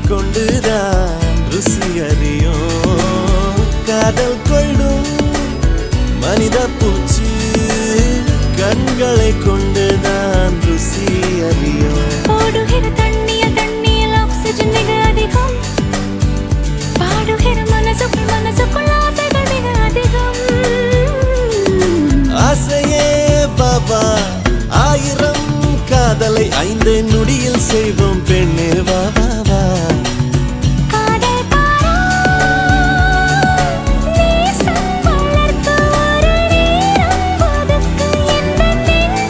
கொண்டுதான் ருசி அறியும் காதல் கொள்ளும் மனித பூச்சி கண்களை கொண்டுதான் ருசி அறியும் ஓடுகிற தண்ணியில் ஆக்சிஜன் மிக அதிகம் பாடுகிற மனசுக்குள் ஆசைகள் மிக அதிகம் ஆசையே பாபா 1000 காதலை 5 நொடியில் செய்வோம் பெண்ணே